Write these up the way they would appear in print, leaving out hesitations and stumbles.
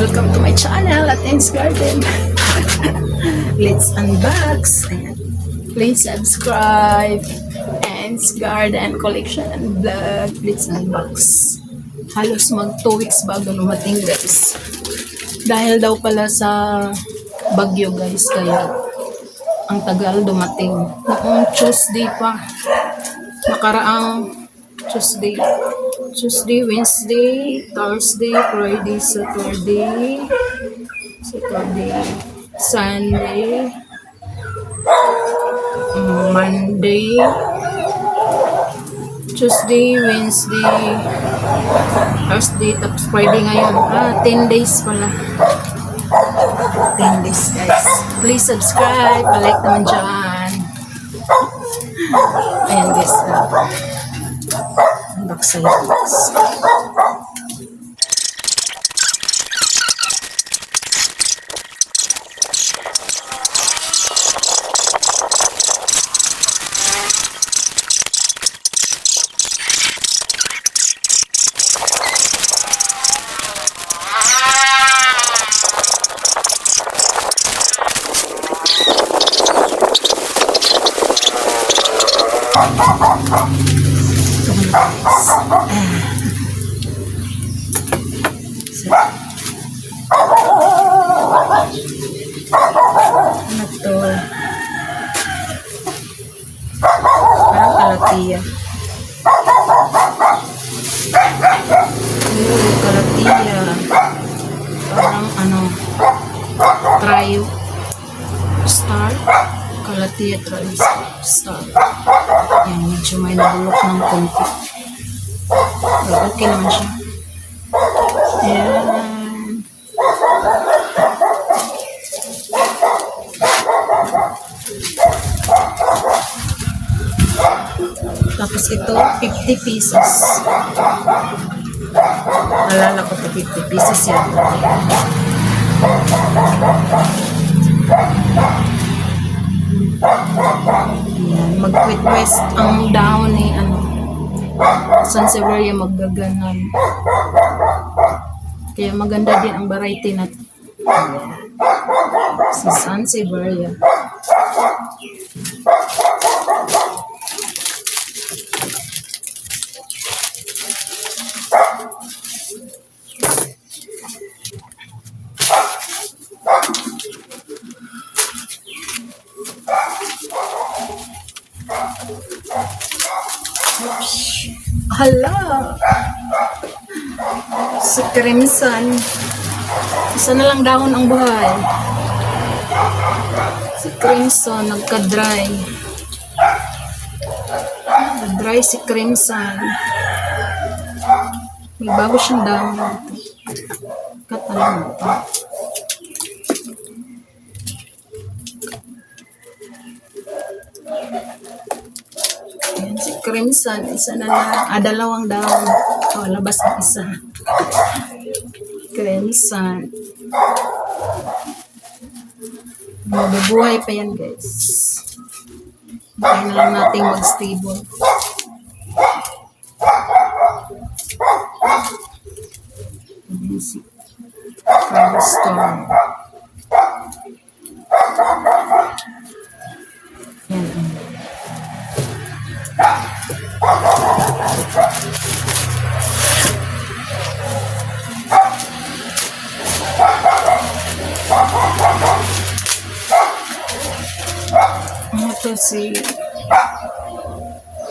Welcome to my channel at Aten's Garden. Let's unbox. Ayan. Please subscribe. Aten's Garden Collection and Vlog. Let's unbox. Halos mag 2 weeks bago lumating, guys. Dahil daw pala sa bagyo, guys, kaya ang tagal dumating. Noong Tuesday pa. Nakaraang Tuesday, Wednesday, Thursday, Friday, Saturday, Sunday, Monday, Tuesday, Wednesday, Thursday, tapos Friday ngayon. 10 days pala. 10 days, guys. Please subscribe, like naman dyan. Ayan, guys. Unbox sa'yo, guys. Ano to? Parang kalatiya. Kalatiya. Parang trio star. Kalatiya trio star. Yan, medyo may nabulok ng konti. Pero okay naman siya. Yan. Tapos ito, 50 pesos. Nalala ko to, 50 pesos yan. Mag-request ang down ni Sansevieria maggaganan. Kaya maganda din ang variety na si Sansevieria. Hala! Si Crimson. Isa na lang dahon ang buhay. Si Crimson, nagka-dry. Nag-dry si Crimson. May bago siyang dahon. Katalang ito. Ayan, si Crimson, isa na lang. Dalawang dahon. Labas ang isa. Crimson. Mabubuhay pa yan, guys. Kaya na lang natin mag-stable. Ayan si Crimson. Ayan. Ito si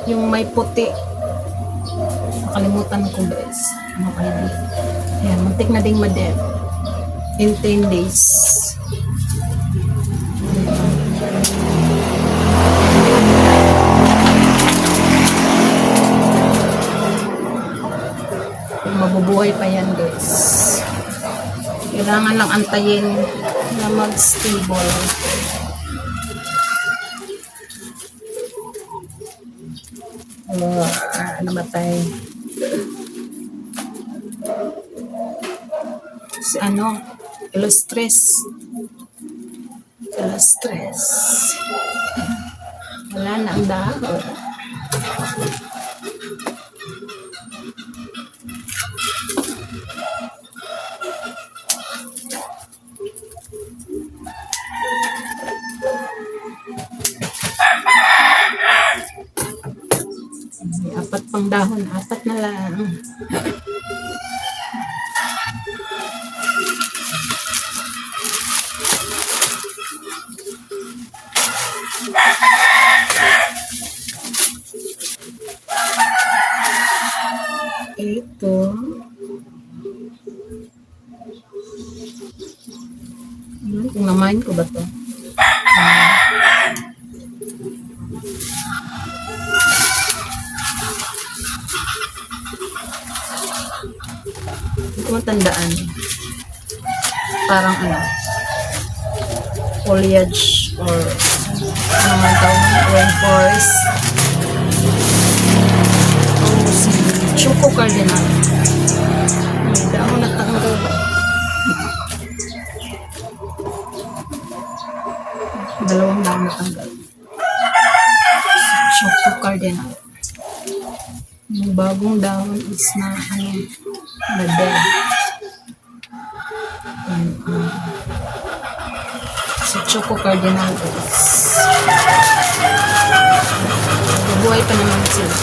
yung may puti, nakalimutan ko, guys. Ayan, muntik na ding madem in 10 days. Mabubuhay pa yan, guys. Kailangan lang antayin na mag-stable. Namatay. Si Illustress. Wala na ang dahon. pang dahon, 4 na lang. Ito. Kung namain ko ba to? Hindi ko matandaan. Parang foliage or ano man tawag, rainforest. O si Choco Cardinal. Hindi ako natanggal. Dalawang daan natanggal. Si Choco Cardinal. Yung bagong dahon is na na dead. And, si Choco Cardinal is bubuhay pa naman sila.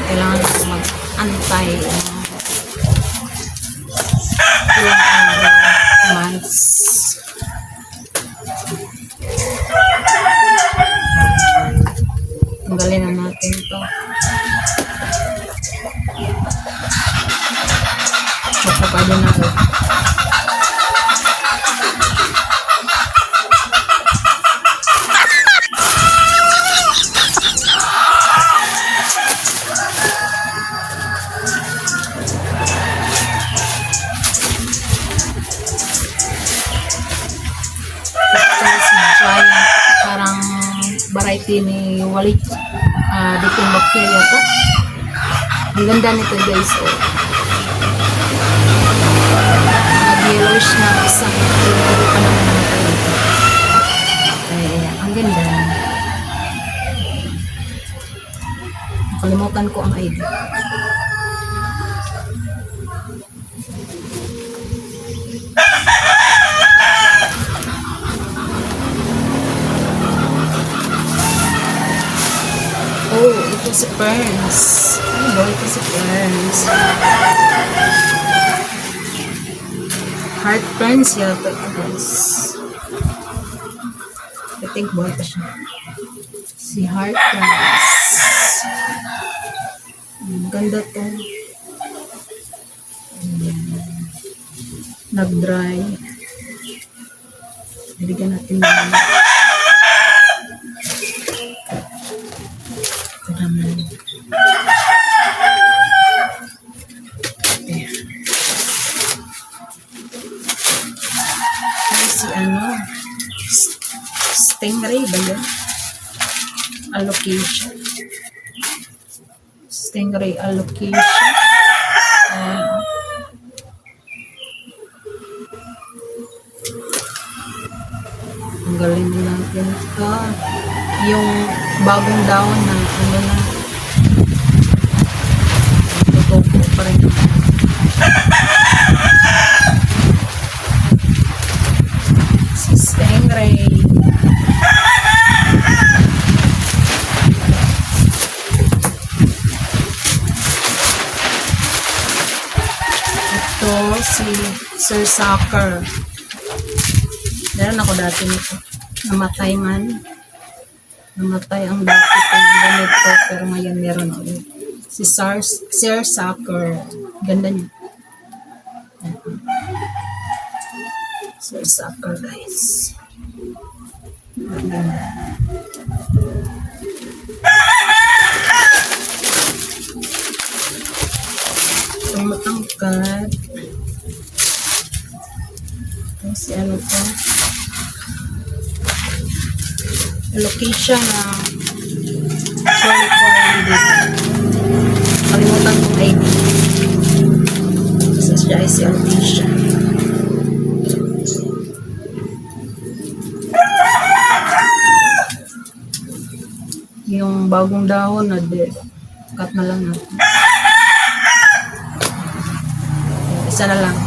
Kailangan natin mag-antay ilang months. Tanggalin na natin ito. Choco Cardinal. Parang variety ni Walik ditong bacteria to. Ang ganda nito guys. Nag-yellowish na isang hindi pa naman namatay ito. Ang ganda. Nakalimutan ko ang ID. Oh, ito si Ferns. Ano, ito si Ferns. Heart Ferns yata ito guys. I think buhay pa siya. Si Heart Ferns. Ganda to. Nag-dry. Bigyan natin naman. Stingray ba yun? Allocation. Stingray allocation. Ang galing din natin ito. Yung bagong dahon na na tutupo pa rin. Si Stingray. Si Sir Soccer. Meron ako dati nito. Namatay man. Namatay ang dati kong ganito. Pero ngayon meron ulit. Si Sir Soccer. Ganda niya. Sir Soccer guys. Ganda. Itong matangkad. Si ano to? Location na quality dito. Kalimutan kong ID. Sa siya ay si location. Yung bagong dahon na cut na lang natin. Isa na lang.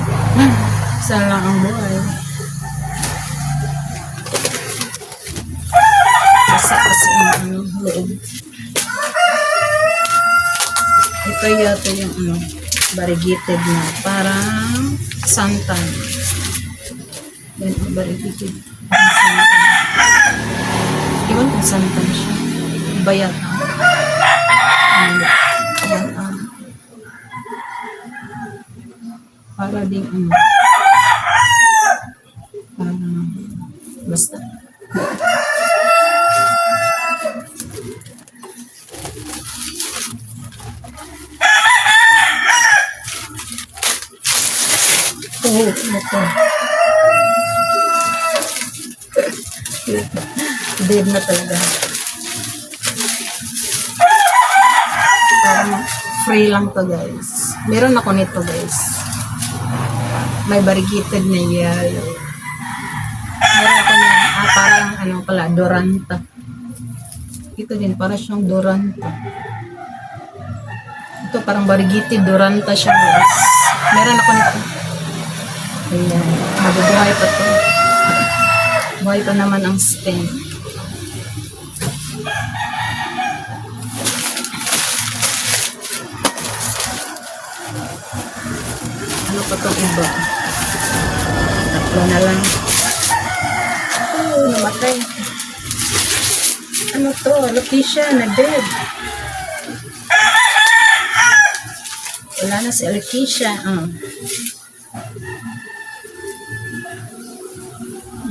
Isa na lang ang buhay. Kasi ang loob. Ito yata yung ano, variegated na. Parang santan. Yan, variegated. Santan. Iwan kung santan siya. Bayat. Yan, para ding ano. Basta. Oh, ito. Dead na talaga. Parang free lang to guys. Meron ako nito guys. May variegated na yellow. Meron ako na, parang ano pala, Doranta. Ito din, parang siyang Doranta. Ito parang variegated Doranta siya guys. Meron ako nito. Ayan, mabubuhay pa to. Buhay pa naman ang stem. Ano pa itong iba? Tatlo na lang. Oh, namatay. Ano to? Alocasia na dead. Wala na si Alocasia.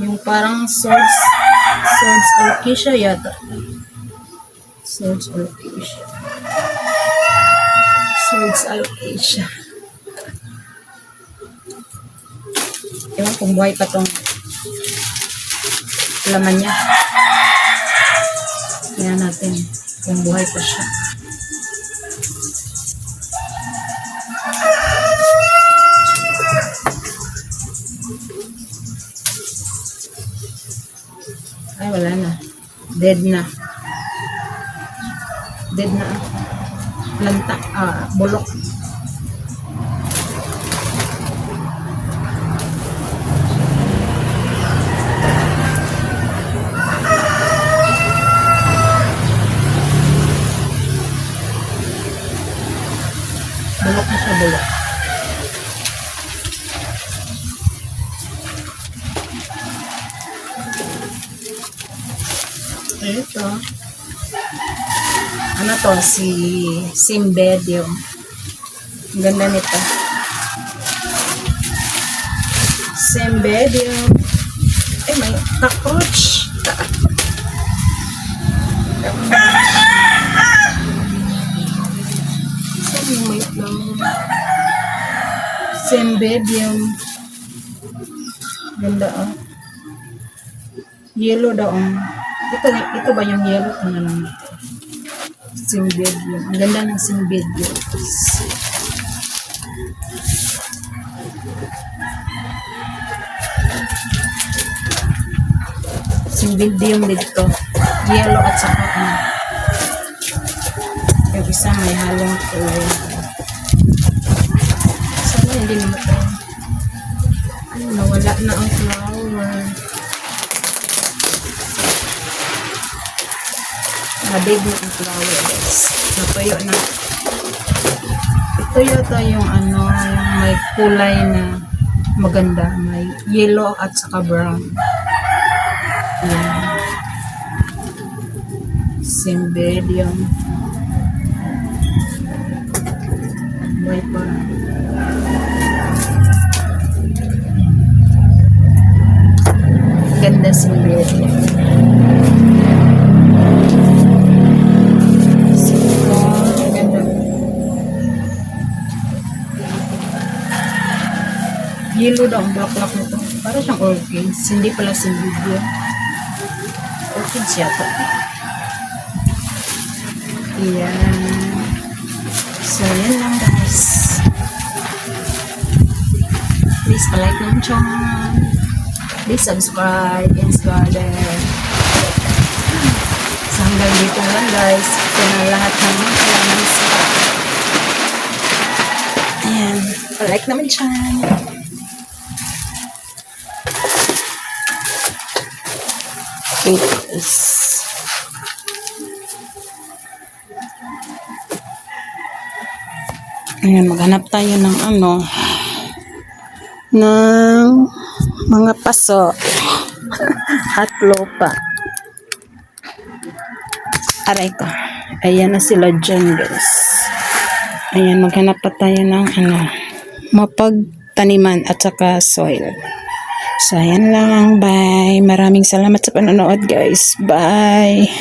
Yung parang swords Alocasia yata. Swords Alocasia. Ewan kung buhay pa tong laman niya. Tingnan natin kung buhay pa siya. Ay, wala na. Dead na. Planta. Bulok. Bulok na siya, bulok. Ito. Ano to? Si Cymbidium. Ang ganda nito. Cymbidium. Ay, may cockroach. Saan yung may lang? Cymbidium. Ganda Yellow daw Ito ba yung yellow? Ano lang ito? Cymbidium. Ang ganda ng Cymbidium. Cymbidium dito. Yellow at saka yung isang may halong kulay. Sana hindi namatay. Nawala na ang flower. Dead na ang flower guys. Natuyo na. Ito yata yung yung may kulay na maganda. May yellow at saka brown. Ayan. Cymbidium. May pa. Ganda Cymbidium. Yellow daw ang bulaklak nito. Para siyang orchids. Hindi pala Cymbidium. Orchids yata. Ayan. So, yan lang guys. Please palike ng channel. Please subscribe. Ins Garden. So, hanggang dito lang guys. Ito na lahat ng kailangan sa ayan. Palike naman channel. It is Ayan, maghanap tayo ng ng mga paso at lupa. Aray ko. Ayan na sila dyan, guys. Ayan, maghanap pa tayo ng mapagtaniman at saka soil. So, ayan lang. Bye. Maraming salamat sa panonood, guys. Bye.